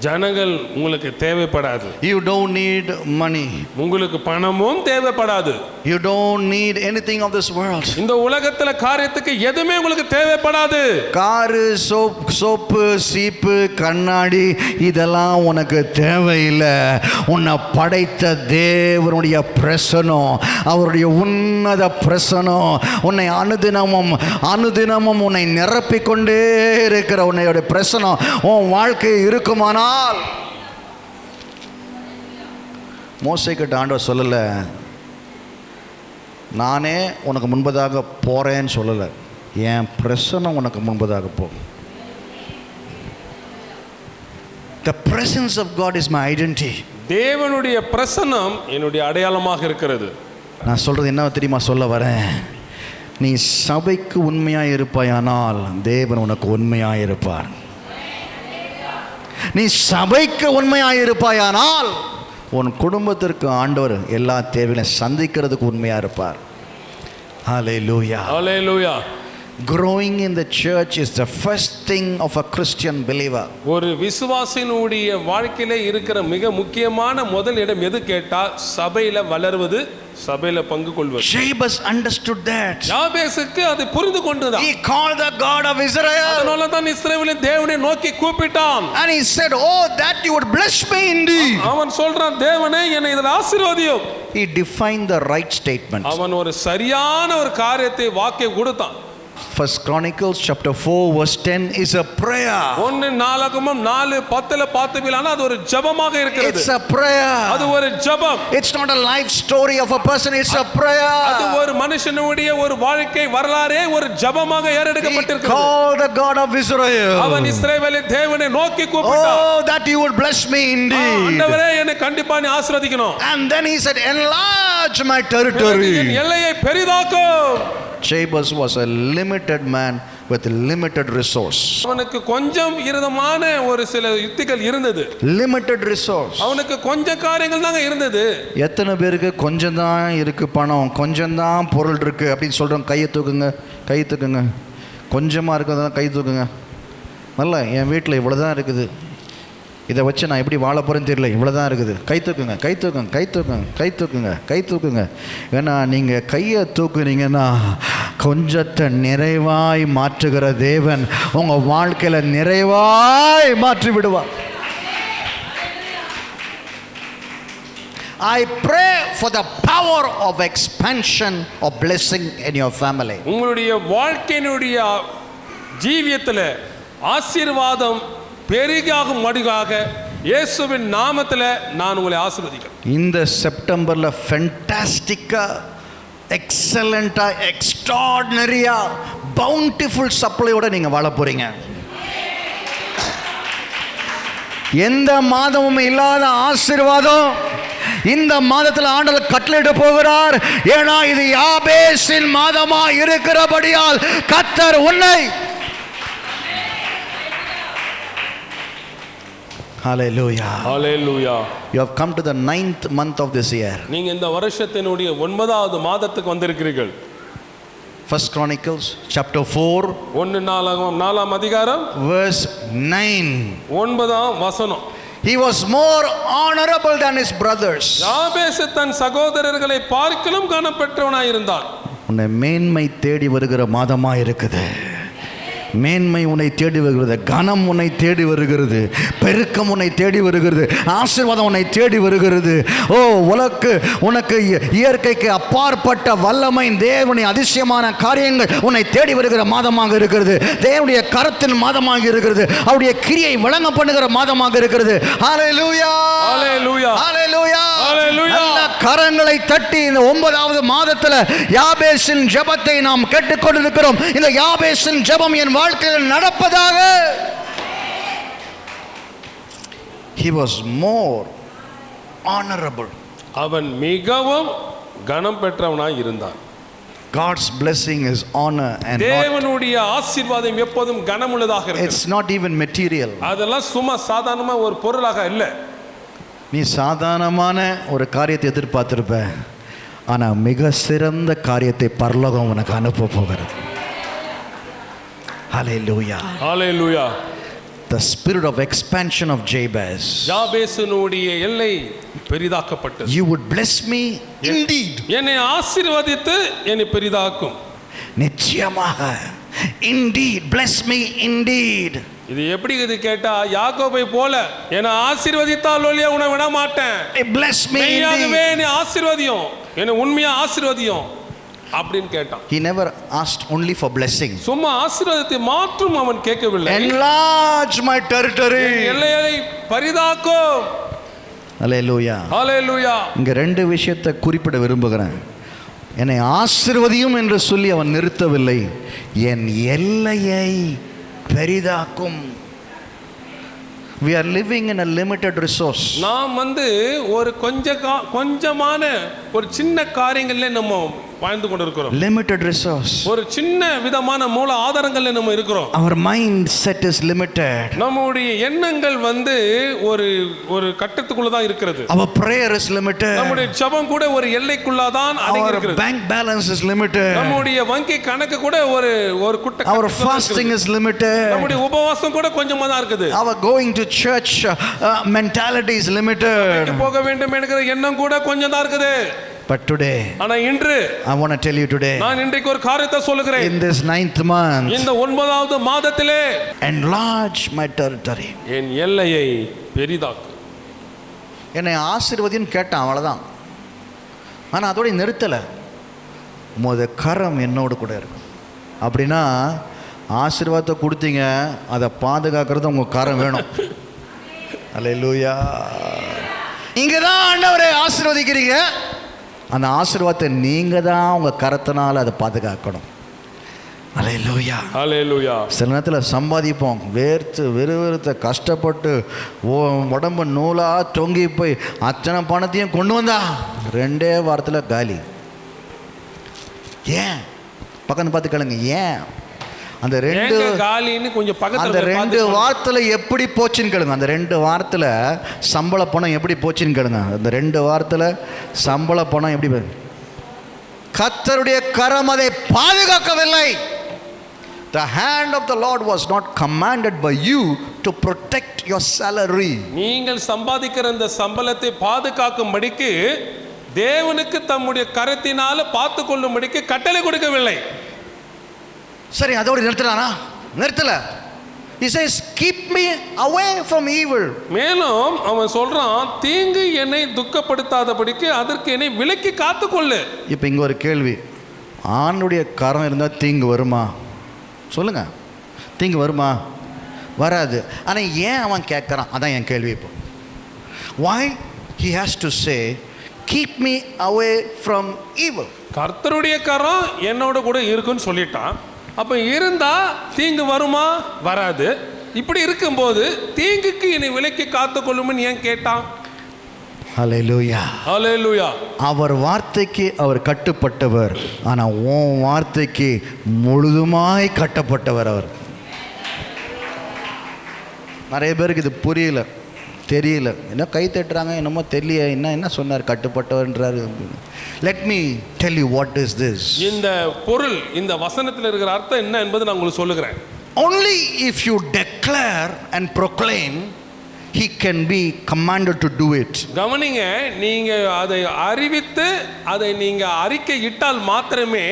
[SPEAKER 2] ஜனங்கள் உங்களுக்கு தேவைப்படாது.
[SPEAKER 1] You don't need money.
[SPEAKER 2] உங்களுக்கு பணமும் தேவைப்படாது.
[SPEAKER 1] You don't need anything of this world.
[SPEAKER 2] இந்த உலகத்துல காரியத்துக்கு எதுவுமே உங்களுக்கு தேவைப்படாது.
[SPEAKER 1] காரு, சோப்பு, சீப்பு, கண்ணாடி இதெல்லாம் உனக்கு தேவையில்லை. உன்னை படைத்த தேவனுடைய பிரசனம், அவருடைய உன்னத பிரசனம் உன்னை அனுதினமும் உன்னை நிரப்பிக்கொண்டே இருக்கிற உன்னையோட பிரசனம் உன் வாழ்க்கை இருக்குமானா, மோசேக்கிட்ட ஆண்டவர் சொல்லலை, நானே உனக்கு முன்பதாக போறேன்னு சொல்லலை, என் பிரசன்னம் உனக்கு முன்பதாக போ. The presence of God is my identity.
[SPEAKER 2] தேவனுடைய பிரசன்னம் என்னுடைய அடையாளமாக இருக்கிறது.
[SPEAKER 1] நான் சொல்றது என்ன தெரியுமா சொல்ல வரேன்? நீ சபைக்கு உண்மையாக இருப்பாயானால் தேவன் உனக்கு உண்மையாக இருப்பார். நீ சபைக்கு உண்மையாக இருப்பாயானால் உன் குடும்பத்திற்கு ஆண்டவர் எல்லா தேவைகளையும் சந்திக்கிறதுக்கு உண்மையாக இருப்பார். Hallelujah.
[SPEAKER 2] Hallelujah.
[SPEAKER 1] Growing in the church is the first thing of a Christian believer.
[SPEAKER 2] ஒரு விசுவாசினுடைய வாழ்க்கையில இருக்கிற மிக முக்கியமான முதல் இடம் எது கேட்டா, சபையில வளர்வது, சபையில பங்கு கொள்வது.
[SPEAKER 1] Jabez understood that.
[SPEAKER 2] யாபேசுக்கு அது புரிந்து கொண்டது.
[SPEAKER 1] He called the God of Israel.
[SPEAKER 2] அதனால தான் இஸ்ரவேலின் தேவனை நோக்கி கூப்பிட்டான்.
[SPEAKER 1] And he said, "Oh, that you would bless me indeed."
[SPEAKER 2] அவன் சொல்றான், தேவனே என்னை இதில் ஆசீர்வதியும்.
[SPEAKER 1] He defined the right statement.
[SPEAKER 2] அவன் ஒரு சரியான ஒரு காரியத்தை வாக்கை கொடுத்தான்.
[SPEAKER 1] First Chronicles chapter 4 verse 10 is a prayer.
[SPEAKER 2] ஒன்னு நாளாகமம் 4:10 பார்த்தீங்களானா அது ஒரு ஜெபமாக இருக்கிறது.
[SPEAKER 1] It's a prayer.
[SPEAKER 2] அது ஒரு ஜெபம்.
[SPEAKER 1] It's not a life story of a person, it's a prayer.
[SPEAKER 2] அது ஒரு மனுஷனுடைய ஒரு வாழ்க்கை வரலாறே ஒரு ஜெபமாக ஏறெடுக்கப்பட்டிருக்கிறது.
[SPEAKER 1] He called the God of Israel.
[SPEAKER 2] அவன் இஸ்ரவேலின் தேவனை நோக்கி கூப்பிட்டான்.
[SPEAKER 1] Oh, that you would bless me indeed.
[SPEAKER 2] ஆண்டவரே என்னை கண்டிப்பா நீ ஆசீர்வதிக்கணும்.
[SPEAKER 1] And then he said, enlarge my territory.
[SPEAKER 2] என் எல்லையை பெரிதாக்கும்.
[SPEAKER 1] Jabez was a limited man with limited resource.
[SPEAKER 2] அவனுக்கு கொஞ்சம் இருதமான ஒரு சில யுக்திகள் இருந்தது.
[SPEAKER 1] Limited resource.
[SPEAKER 2] அவனுக்கு கொஞ்சம் காரியங்கள் தாங்க இருந்தது.
[SPEAKER 1] எத்தனை பேருக்கு கொஞ்சம் தான் இருக்கு பணம், கொஞ்சம் தான் பொருள் இருக்கு அப்படின்னு சொல்றோம்? கையை தூக்குங்க, கை தூக்குங்க. கொஞ்சமா இருக்கிறதா கை தூக்குங்க. நல்ல, என் வீட்டில் இவ்வளோதான் இருக்குது, இதை வச்சு நான் எப்படி வாழ போகிறேன்னு தெரியல, இவ்வளோ தான் இருக்குது. கை தூக்குங்க, கை தூக்குங்க, கை தூக்குங்க, கை தூக்குங்க, கை தூக்குங்க. ஏன்னா நீங்கள் கையை தூக்குனீங்கன்னா கொஞ்சத்தை நிறைவாய் மாற்றுகிற தேவன் உங்கள் வாழ்க்கையில் நிறைவாய் மாற்றி விடுவார். I pray for the power of expansion of blessing in your family.
[SPEAKER 2] உங்களுடைய வாழ்க்கையினுடைய ஜீவியத்தில் ஆசீர்வாதம் பெரிதாகும் மடிகாக இயேசுவின் நாமத்தில் நான் உங்களை ஆசீர்வதிக்கிறேன். இந்த
[SPEAKER 1] செப்டம்பரில் ஃபென்டாஸ்டிக்கா, எக்ஸலண்டா, எக்ஸ்ட்ராடினரியா, பவுண்டிஃபுல் சப்ளையோட நீங்கள் வாழ போறீங்க. எந்த மாதமும் இல்லாத ஆசீர்வாதம் இந்த மாதத்தில் ஆண்டவர் கட்டளையிட போகிறார். ஏன்னா இது யாபேசின் மாதமா இருக்கிறபடியால் கர்த்தர் உன்னை Hallelujah.
[SPEAKER 2] Hallelujah.
[SPEAKER 1] You have come to the 9th month of this year.
[SPEAKER 2] நீங்க இந்த வருஷத்தினுடைய 9வது மாதத்துக்கு வந்திருக்கிறீர்கள்.
[SPEAKER 1] First Chronicles chapter 4
[SPEAKER 2] 1 நாளாகமம் 4ஆம் அதிகாரம்
[SPEAKER 1] verse 9.
[SPEAKER 2] 9ஆம் வசனம்.
[SPEAKER 1] He was more honorable than his brothers.
[SPEAKER 2] யாபேஸ் தன் சகோதரர்களை பார்க்கிலும் கனப்பெற்றவனாய் இருந்தான்.
[SPEAKER 1] உன்னை மேன்மை தேடி வருகிற மாதமா இருக்குது. மேன்மை உன்னை தேடி வருகிறது, கனம் உன்னை தேடி வருகிறது, பெருக்கம் உன்னை தேடி வருகிறது, ஆசீர்வாதம் உன்னை தேடி வருகிறது. ஓ, உனக்கு இயற்கைக்கு அப்பாற்பட்ட வல்லமை, தேவனுடைய அதிசயமான காரியங்கள் உன்னை தேடி வருகிற மாதமாக இருக்கிறது. தேவனுடைய கரத்தின் மாதமாக இருக்கிறது. அவருடைய கிரியை வழங்க பண்ணுகிற மாதமாக இருக்கிறது. ஹல்லேலூயா,
[SPEAKER 2] ஹல்லேலூயா,
[SPEAKER 1] ஹல்லேலூயா,
[SPEAKER 2] ஹல்லேலூயா.
[SPEAKER 1] கரங்களை தட்டி இந்த 9வது மாதத்தில் யாபேசின் ஜெபத்தை நாம் கேட்டுக்கொண்டிருக்கிறோம். இந்த யாபேசின் ஜெபம் என் வாழ்க்கையில் நடப்பதாக. He was more honorable.
[SPEAKER 2] அவன் மிகவும் கனம் பெற்றவனாய் இருந்தான்.
[SPEAKER 1] God's blessing is honor and
[SPEAKER 2] தேவனுடைய ஆசீர்வாதம் எப்போதும் கனமுள்ளதாக இருக்கும்.
[SPEAKER 1] It's not even material.
[SPEAKER 2] அதெல்லாம் சும்மா சாதாரணமா ஒரு பொருளாக இல்ல.
[SPEAKER 1] நீ சாதாரணமான ஒரு காரியத்தை எதிர்பார்த்திருப்ப, ஆனா மிக சிறந்த காரியத்தை பரலோகம் உனக்கு அனுப்ப போகிறது. Hallelujah.
[SPEAKER 2] Hallelujah.
[SPEAKER 1] The spirit of expansion of Jabez.
[SPEAKER 2] யாபேசினுடைய எல்லை பெரிதாக்கப்பட்டது.
[SPEAKER 1] You would bless me indeed.
[SPEAKER 2] என்னை ஆசீர்வதித்து என்னை பெரிதாக்கும்.
[SPEAKER 1] நிச்சயமாக. Indeed, bless me indeed.
[SPEAKER 2] இது எப்படி இது கேட்டா, யாக்கோபை போல என்னை ஆசீர்வதித்தால் ஒழிய உன்னை விட மாட்டேன்.
[SPEAKER 1] Bless me indeed.
[SPEAKER 2] மெய்யாகவே என்னை ஆசீர்வதியும், என்னை உண்மையா ஆசீர்வதியும் அப்படின்னு கேட்டான்.
[SPEAKER 1] He never asked only for blessing.
[SPEAKER 2] சும்மா ஆசீர்வாதத்தை மாற்றும் அவன் கேட்கவில்லை.
[SPEAKER 1] Enlarge my territory.
[SPEAKER 2] எல்லையை பெரிதாக்கும்.
[SPEAKER 1] Hallelujah.
[SPEAKER 2] Hallelujah.
[SPEAKER 1] இங்க ரெண்டு விஷயத்தை குறிப்பிட விரும்புகிறேன். என்னை ஆசீர்வதியும் என்று சொல்லி அவன் நிறுத்தவில்லை, என் எல்லையை பெரிதாக்கும். We are living in a limited resource.
[SPEAKER 2] நாம் ஒரு கொஞ்சமான ஒரு சின்ன காரியங்களிலே நம்ம வாழ்ந்து கொண்டிருக்கிறோம்.
[SPEAKER 1] Limited resource.
[SPEAKER 2] ஒரு சின்ன விதமான மூல ஆதாரங்களில் நம்ம இருக்கிறோம்.
[SPEAKER 1] Our mindset is limited.
[SPEAKER 2] நம்முடைய எண்ணங்கள் ஒரு கட்டத்துக்குள்ள தான் இருக்கிறது.
[SPEAKER 1] Our prayer is limited.
[SPEAKER 2] நம்முடைய ஜெபம் கூட ஒரு எல்லைக்குள்ள தான் அடங்கி இருக்கிறது.
[SPEAKER 1] Our bank balance is limited.
[SPEAKER 2] நம்முடைய வங்கி கணக்கு கூட ஒரு குட்ட.
[SPEAKER 1] Our fasting is limited.
[SPEAKER 2] நம்முடைய உபவாசம் கூட கொஞ்சமா தான் இருக்குது.
[SPEAKER 1] Our going to church mentality is limited.
[SPEAKER 2] போக வேண்டும் என்கிற எண்ணம் கூட கொஞ்சம் தான் இருக்குது.
[SPEAKER 1] But today,
[SPEAKER 2] ஆனா இன்று
[SPEAKER 1] I want to tell you today,
[SPEAKER 2] நான் இன்றைக்கு ஒரு காரியத்தை சொல்லுகிறேன்.
[SPEAKER 1] in this 9th month,
[SPEAKER 2] இந்த 9வது மாதத்திலே
[SPEAKER 1] enlarge my territory.
[SPEAKER 2] என் எல்லையை பெரிதாக்கு.
[SPEAKER 1] என்னை ஆசீர்வதின்னு கேட்டான், அவ்வளவுதான். ஆனா அதோட நிறுத்தல, உமது கரம் என்னோடு கூட இருக்கும். அப்படின்னா ஆசீர்வாதத்தை கொடுத்தீங்க, அதை பாதுகாக்கிறது உங்கள் கரம் வேணும். அல்லேலூயா. நீங்கள் தான் ஆண்டவரை ஆசீர்வதிக்கிறீங்க, அந்த ஆசீர்வாதத்தை நீங்கள் தான் உங்கள் கரத்தினால் அதை பாதுகாக்கணும். அல்லேலூயா.
[SPEAKER 2] ஹல்லேலூயா.
[SPEAKER 1] சில நேரத்தில் சம்பாதிப்போம், வேர்த்து வெறுத்த கஷ்டப்பட்டு உடம்பு நூலாக தொங்கி போய் அத்தனை பணத்தையும் கொண்டு வந்தா 2 வாரத்தில் காலி. ஏன்? பக்கத்து பார்த்து கேளுங்க, ஏன் அந்த 2
[SPEAKER 2] காலின்னு கொஞ்சம்
[SPEAKER 1] அந்த 2 வாரத்தில் எப்படி போச்சுன்னு கேளுங்க. அந்த 2 வாரத்தில் சம்பள பணம் எப்படி போச்சுன்னு கேளுங்க. அந்த 2 வாரத்தில் சம்பள பணம் எப்படி? கர்த்தருடைய கரம் அதை பாதுகாக்கவில்லை. The hand of the Lord was not commanded by you to protect your salary.
[SPEAKER 2] நீங்கள் சம்பாதிக்கிற இந்த சம்பளத்தை பாதுகாக்கும்படிக்கு தேவனுக்கு தம்முடைய கரத்தினால பார்த்து கொள்ளும்படிக்கு கட்டளை கொடுக்கவில்லை.
[SPEAKER 1] சரி, அதோடு நிறுத்தலானா? நிறுத்தல. He says keep me away from evil.
[SPEAKER 2] மேலும் அவன் சொல்றான், தீங்கு என்னை துக்கப்படுத்தாதபடிக்கு அதற்கு என்னை விலக்கி காத்துக்கொள்ளு.
[SPEAKER 1] இப்போ இங்க ஒரு கேள்வி, ஆணுடைய கரம் இருந்தால் தீங்கு வருமா? சொல்லுங்க, தீங்கு வருமா? வராது. ஆனால் ஏன் அவன் கேட்குறான்? அதான் என் கேள்வி. இப்போ why he has to say keep me away from evil?
[SPEAKER 2] கர்த்தருடைய கரம் என்னோட கூட இருக்குன்னு சொல்லிட்டான். அப்போ இருந்தா தீங்கு வருமா? வராது. இப்படி இருக்கும்போது தீங்குக்கு என்னை விலக்கி காத்துக்கொள்ளும்னு ஏன் கேட்டான்?
[SPEAKER 1] ஹல்லேலூயா.
[SPEAKER 2] ஹல்லேலூயா.
[SPEAKER 1] அவர் வார்த்தைக்கு அவர் கட்டுப்பட்டவர், ஆனால் உன் வார்த்தைக்கு முழுதுமாய் கட்டப்பட்டவர் அவர். நிறைய பேருக்கு இது புரியல, தெரியல. என்ன கை தட்டுறாங்க, என்னமோ தெரியல, என்ன சொன்னார் கட்டுப்பட்டவர்ன்றாரு. Let me tell you what is this.
[SPEAKER 2] இந்த பொருள், இந்த வசனத்தில் இருக்கிற அர்த்தம் என்ன என்பது நான் உங்களுக்கு சொல்லுகிறேன்.
[SPEAKER 1] Only if you declare and proclaim, he can be commanded to do it.
[SPEAKER 2] கவனிங்க, நீங்க அதை அறிவித்து அதை நீங்க அறிக்கை இட்டால் மாத்திரமே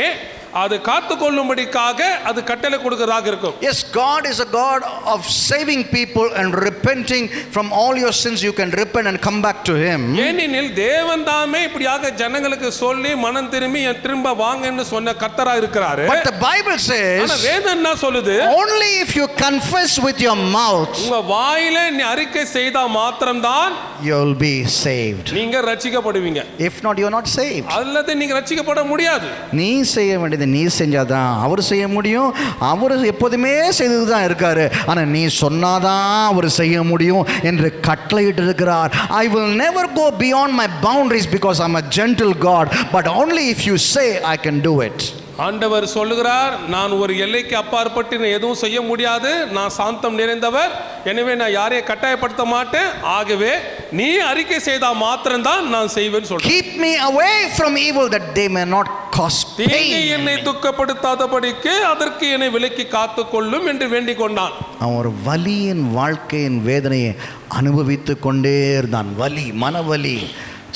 [SPEAKER 2] அது காத்துக்கொள்ளும்படிக்காக அது கட்டளை கொடுக்கிறதாக இருக்கும்.
[SPEAKER 1] Yes, God is a God of saving people and repenting from all your sins. You can repent and come back to him.
[SPEAKER 2] ஏனெனில் தேவன் தாமே இப்படியாக ஜனங்களுக்கு சொல்லி மனம் திரும்பி திரும்ப வாங்கன்னு சொன்ன கர்த்தரா இருக்கிறாரு.
[SPEAKER 1] But the Bible says,
[SPEAKER 2] ஆனா வேதம் என்ன சொல்லுது?
[SPEAKER 1] only if you confess with your mouth,
[SPEAKER 2] உங்க வாயில நீ அறிக்கை செய்தா மாத்திரம்தான்
[SPEAKER 1] you'll be saved.
[SPEAKER 2] நீங்க ரட்சிக்கப்படுவீங்க.
[SPEAKER 1] If not, you're not saved.
[SPEAKER 2] அல்லது நீங்க ரட்சிக்கப்பட முடியாது.
[SPEAKER 1] நீ செய்ய வேண்டியது நீ செஞ்சாதான் அவர் செய்ய முடியும். அவர் எப்போதுமே செய்தது தான் இருக்காரு, ஆனால் நீ சொன்னாதான் அவர் செய்ய முடியும் என்று கட்டளையிட்டு இருக்கிறார். I will never go beyond my boundaries because I'm a gentle God, but only if you say I can do it.
[SPEAKER 2] ஆண்டவர் சொல்லுகிறார், நான் ஒரு எல்லைக்கு அப்பாற்பட்டு எதுவும் செய்ய முடியாது, நான் சாந்தம் நிறைந்தவர், எனவே நான் யாரையும் கட்டாயப்படுத்த மாட்டேன், ஆகவே நீ அறிக்கை செய்தா மாத்திரம்தான் நான் செய்வேன்னு சொல்றேன்.
[SPEAKER 1] Keep me away from evil that they may not cause pain.
[SPEAKER 2] தீங்கு என்னை துக்கப்படுத்தாதபடிக்கு அதற்கு என்னை விலக்கி காத்துக்கொள்ளும் என்று வேண்டிக் கொண்டான்.
[SPEAKER 1] அவன் ஒரு வலியின் வாழ்க்கையின் வேதனையை அனுபவித்து கொண்டே இருந்தான். வலி, மனவலி,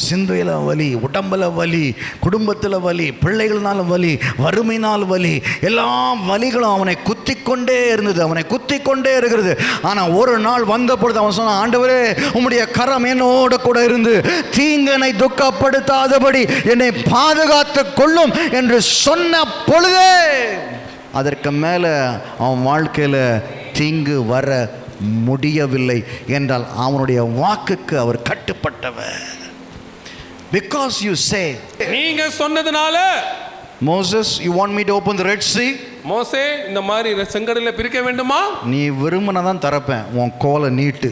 [SPEAKER 1] சிந்தையில் வலி, உடம்பில் வலி, குடும்பத்தில் வலி, பிள்ளைகள்னால வலி, வறுமையினால் வலி, எல்லா வலிகளும் அவனை குத்தி கொண்டே இருந்தது, அவனை குத்தி கொண்டே இருக்கிறது. ஆனால் ஒரு நாள் வந்த பொழுது அவன் சொன்னான், ஆண்டவரே உம்முடைய கரம் என்னோடு கூட இருந்து தீங்கனை துக்கப்படுத்தாதபடி என்னை பாதுகாத்து கொள்ளும் என்று சொன்ன பொழுதே அதற்கு மேலே அவன் வாழ்க்கையில் தீங்கு வர முடியவில்லை என்றால் அவனுடைய வாக்குக்கு அவர் கட்டுப்பட்டவர். Because you say,
[SPEAKER 2] நீங்க சொன்னதுனால,
[SPEAKER 1] Moses, you want me to open the Red Sea?
[SPEAKER 2] மோசே இந்த மாதிரி செங்கடலை பிரிக்க வேண்டுமா?
[SPEAKER 1] நீ விரும்பினதான் திறப்பேன், உன் கோலை நீட்டு.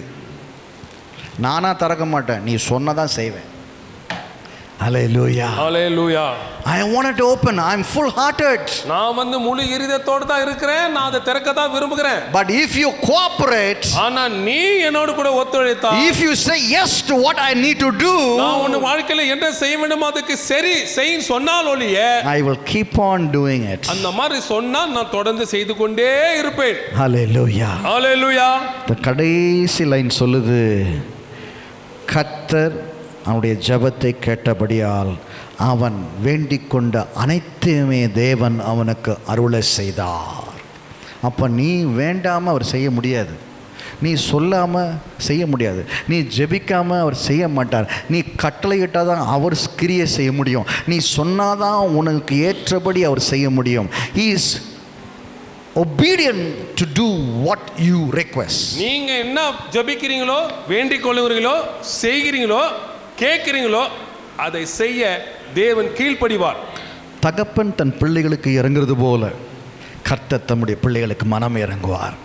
[SPEAKER 1] நானா திறக்க மாட்டேன், நீ சொன்னதான் செய்வேன். Hallelujah.
[SPEAKER 2] Hallelujah.
[SPEAKER 1] I wanted to open. I'm full hearted.
[SPEAKER 2] நான் முழு இதயத்தோட தான் இருக்கிறேன், நான் அதை திறக்க தான் விரும்புகிறேன்.
[SPEAKER 1] But if you cooperate,
[SPEAKER 2] ஆனா நீ என்னோடு கூட ஒத்துழைத்தா,
[SPEAKER 1] if you say yes to what I need to do,
[SPEAKER 2] நான் உன் வாழ்க்கையில என்ன செய்ய வேண்டுமோ அதுக்கு சரி செய்ன்னு சொன்னால் ஒழிய,
[SPEAKER 1] I will keep on doing it.
[SPEAKER 2] அந்த மாதிரி சொன்னா நான் தொடர்ந்து செய்து கொண்டே இருப்பேன்.
[SPEAKER 1] Hallelujah.
[SPEAKER 2] Hallelujah.
[SPEAKER 1] இந்த கடைசி லைன் சொல்லுது, கர்த்தர் அவனுடைய ஜெபத்தை கேட்டபடியால் அவன் வேண்டிக் கொண்ட அனைத்தையுமே தேவன் அவனுக்கு அருளை செய்தார். அப்போ நீ வேண்டாமல் அவர் செய்ய முடியாது, நீ சொல்லாமல் செய்ய முடியாது, நீ ஜெபிக்காமல் அவர் செய்ய மாட்டார். நீ கட்டளையிட்டால் தான் அவர் கிரியை செய்ய முடியும், நீ சொன்னாதான் உனக்கு ஏற்றபடி அவர் செய்ய முடியும். He is obedient to do what you request.
[SPEAKER 2] நீங்க என்ன ஜெபிக்கிறீங்களோ, வேண்டிக் கொள்ளுகிறீங்களோ, செய்கிறீங்களோ, கேட்கிறீங்களோ, அதை செய்ய தேவன் கீழ்ப்படிவார்.
[SPEAKER 1] தகப்பன் தன் பிள்ளைகளுக்கு இறங்குறது போல கர்த்தர் தம்முடைய பிள்ளைகளுக்கு மனம் இறங்குவார்.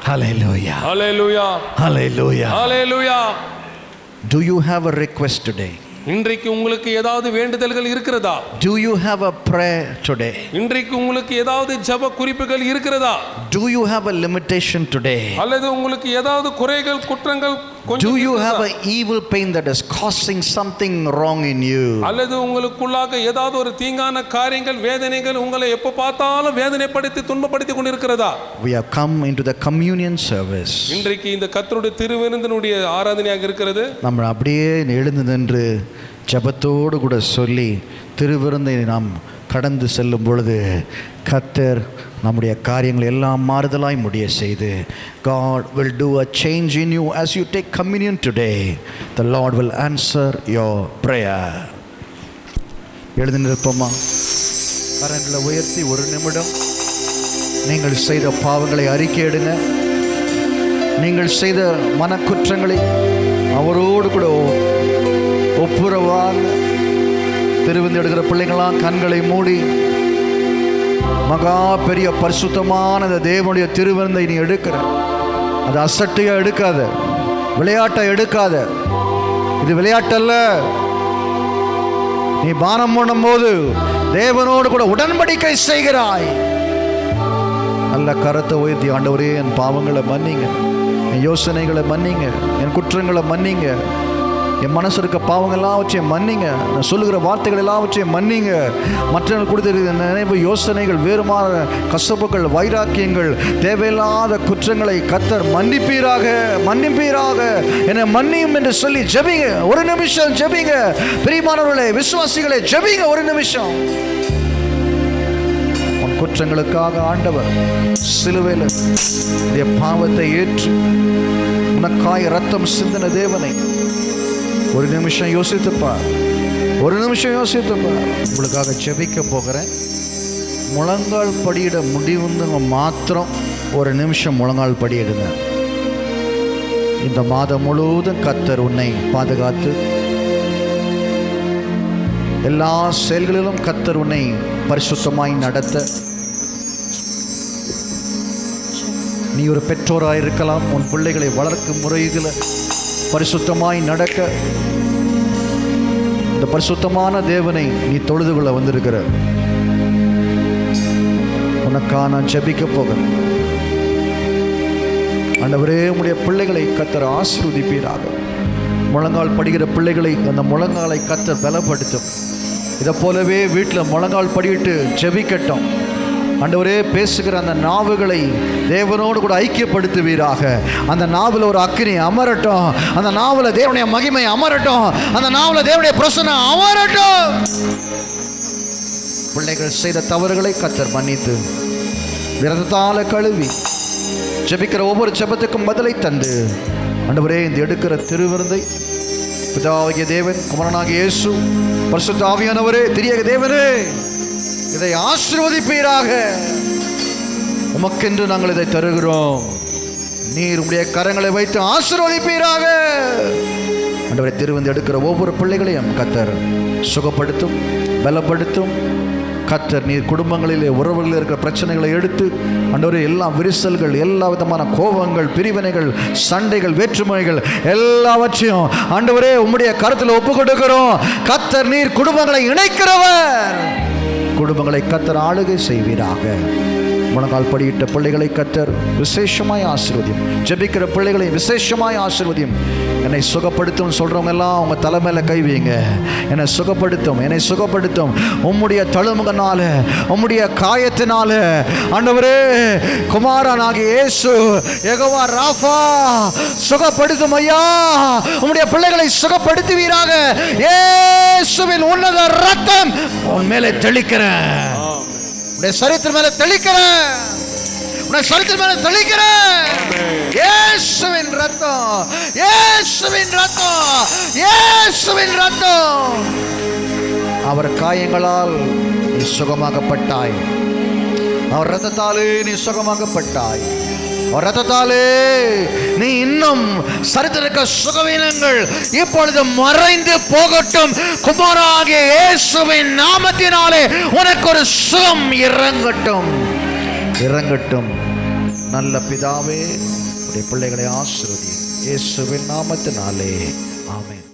[SPEAKER 1] Hallelujah.
[SPEAKER 2] Hallelujah.
[SPEAKER 1] Hallelujah.
[SPEAKER 2] Hallelujah.
[SPEAKER 1] Do you have a request today?
[SPEAKER 2] இன்றைக்கு உங்களுக்கு ஏதாவது வேண்டுதல்கள் இருக்கிறதா?
[SPEAKER 1] Do you have a prayer today?
[SPEAKER 2] இன்றைக்கு உங்களுக்கு ஏதாவது ஜெப குறிப்புகள் இருக்கிறதா?
[SPEAKER 1] Do you have a limitation today?
[SPEAKER 2] அல்லது உங்களுக்கு ஏதாவது குறைகள், குற்றங்கள்
[SPEAKER 1] Do you have an evil pain that is causing something wrong in you?
[SPEAKER 2] அல்லது உங்களுக்குள்ளாக ஏதாவது ஒரு தீங்கான காரியங்கள், வேதனைகள் உங்களை எப்ப பார்த்தாலும் வேதனைப்படுத்தி துன்பப்படுத்தி கொண்டிருக்கிறதா?
[SPEAKER 1] We have come into the communion service.
[SPEAKER 2] இன்றைக்கு இந்த கர்த்தருடைய திருவிருந்தினுடைய ஆராதனையாக இருக்கிறது.
[SPEAKER 1] நம்ம அப்படியே எழுந்து நின்று ஜெபத்தோடு கூட சொல்லி திருவிருந்தை நாம் கடந்து செல்லும் பொழுது கர்த்தர் நம்முடைய காரியங்கள் எல்லாம் மாறுதலாய் முடிய செய்து God will do a change in you as you take communion today. The Lord will answer your prayer. எழுந்து நிற்போமா? கரங்களை உயர்த்தி ஒரு நிமிடம் நீங்கள் செய்த பாவங்களை அறிக்கையிடுங்க. நீங்கள் செய்த மனக்குற்றங்களை அவரோடு கூட ஒப்புரவாக திருவிந்து எடுக்கிற பிள்ளைங்களாம் கண்களை மூடி மகா பெரிய பரிசுத்தமான தேவனுடைய திருவிருந்தை நீ எடுக்கிற, அது அசட்டையா எடுக்காத, விளையாட்டை எடுக்காத. இது விளையாட்டல்ல. நீ பானம் பண்ணும் போது தேவனோடு கூட உடன்படிக்கை செய்கிறாய். நல்ல கரத்தை உயர்த்தி ஆண்டவரே என் பாவங்களை மன்னிங்க, என் யோசனைகளை மன்னிங்க, என் குற்றங்களை மன்னிங்க, என் மனசு இருக்க பாவங்கள்லாம் வச்சு மன்னிங்க, நான் சொல்லுகிற வார்த்தைகள் எல்லாம் வச்சு மன்னிங்க, மற்றவர்கள் கொடுத்த நினைவு யோசனைகள், வேறுமான கசப்புகள், வைராக்கியங்கள், தேவையில்லாத குற்றங்களை கர்த்தர் மன்னிப்பீராக, மன்னிப்பீராக, என்னை மன்னியும் என்று சொல்லி ஜெபிங்க. ஒரு நிமிஷம் ஜெபிங்க. பிரியமானவர்களே, விசுவாசிகளே, ஜெபிங்க ஒரு நிமிஷம். உன் குற்றங்களுக்காக ஆண்டவர் சிலுவையில் உன்னுடைய பாவத்தை ஏற்று உனக்காய் ரத்தம் சிந்தின தேவனை ஒரு நிமிஷம் யோசித்துப்பா, ஒரு நிமிஷம் யோசித்துப்பா. உங்களுக்காக ஜெபிக்க போகிறேன். முழங்கால் படியிட முடிவுங்க மாத்திரம் ஒரு நிமிஷம் முழங்கால் படியிடுங்க. இந்த மாதம் முழுவதும் கர்த்தர் உன்னை பாதுகாத்து எல்லா செயல்களிலும் கர்த்தர் உன்னை பரிசுத்தமாய் நடத்த, நீ ஒரு பெற்றோராக இருக்கலாம், உன் பிள்ளைகளை வளர்க்கும் முறைகளை பரிசுத்தமாய் நடக்க இந்த பரிசுத்தமான தேவனை நீ தொழுது கொள்ள வந்திருக்கிற. உனக்கா நான் ஜெபிக்க போகிறேன். ஆண்டவரே, உம்முடைய பிள்ளைகளை கர்த்தர் ஆசீர்வதிப்பீராக. முழங்கால் படிக்கிற பிள்ளைகளை அந்த முழங்காலை கர்த்தர் பலப்படுத்தும். இதை போலவே வீட்டில் முழங்கால் படியிட்டு ஜெபிக்கட்டும். ஆண்டவரே, பேசுகிற அந்த நாவுகளை தேவனோடு கூட ஐக்கியப்படுத்துவீராக. அந்த நாவில் ஒரு அக்கினி அமரட்டும், அந்த நாவில் தேவனுடைய மகிமை அமரட்டும், அந்த நாவில் தேவனுடைய பிரசன்னம் அமரட்டும். பிள்ளைகள் செய்த தவறுகளை கர்த்தர் மன்னித்து விரதத்தால கழுவி ஜெபிக்கிற ஒவ்வொரு ஜெபத்துக்கும் பதிலை தந்து ஆண்டவரே, இந்த எடுக்கிற திருவிருந்தை பிதாவாகிய தேவன், குமாரனாகிய இயேசு, பரிசுத்த ஆவியானவரே, திரியேக தேவனே, இதை ஆசீர்வதிப்பீராக. உமக்கென்று நாங்கள் இதை தருகிறோம். நீர் உம்முடைய கரங்களை வைத்து ஆசீர்வதிப்பீராக. ஆண்டவரே, திருவிருந்து எடுக்கிற ஒவ்வொரு பிள்ளைகளையும் கர்த்தர் சுகப்படுத்தும், பலப்படுத்தும். கர்த்தர் நீர் குடும்பங்களிலே, உறவுகளில் இருக்கிற பிரச்சனைகளை எடுத்து ஆண்டவரே, எல்லா விரிசல்கள், எல்லா விதமான கோபங்கள், பிரிவினைகள், சண்டைகள், வேற்றுமைகள் எல்லாவற்றையும் ஆண்டவரே உம்முடைய கருத்தில் ஒப்பு கொடுக்கிறோம். கர்த்தர் நீர் குடும்பங்களை இணைக்கிறவர். குடும்பங்களை கர்த்தர் ஆளுகை செய்வீராக. முழங்கால் படியிட்ட பிள்ளைகளை கர்த்தர் விசேஷமாய் ஆசீர்வதியும். ஜெபிக்கிற பிள்ளைகளை விசேஷமாய் ஆசீர்வதியும். என்னை சுகப்படுத்தும் சொல்கிறவங்க எல்லாம் அவங்க தலைமையில கை வைங்க. என்னை சுகப்படுத்தும், என்னை சுகப்படுத்தும். உம்முடைய தழுமுகனால, உம்முடைய காயத்தினால ஆண்டவரே, குமாரனாகிய இயேசு, யெகோவா ராஃபா, சுகப்படுத்தும் ஐயா. உம்முடைய பிள்ளைகளை சுகப்படுத்துவீராக. இயேசுவின் உன்னத ரத்தம் உன் மேலே தெளிக்கிறேன், உன்னுடைய சரீரத்தின் மேலே தெளிக்கிறேன், உன்னுடைய சரீரத்தின் மேலே தெளிக்கிறேன். இயேசுவின் ரத்தம், இயேசுவின் ரத்தம், இயேசுவின் ரத்தம். அவர் காயங்களால் நீ சுகமாக்கப்பட்டாய். அவர் இரத்தத்தாலே நீ சுகமாக்கப்பட்டாய். அவர் இரத்தத்தாலே நீ இன்னும் சரித்திருக்க சுகவீனங்கள் இப்பொழுது மறைந்து போகட்டும். குமாராகிய இயேசுவின் நாமத்தினாலே உனக்கு ஒரு சுகம் இறங்கட்டும், இறங்கட்டும். நல்ல பிதாவே, உடைய பிள்ளைகளை ஆசீர்வதி இயேசுவின் நாமத்தினாலே. ஆமென்.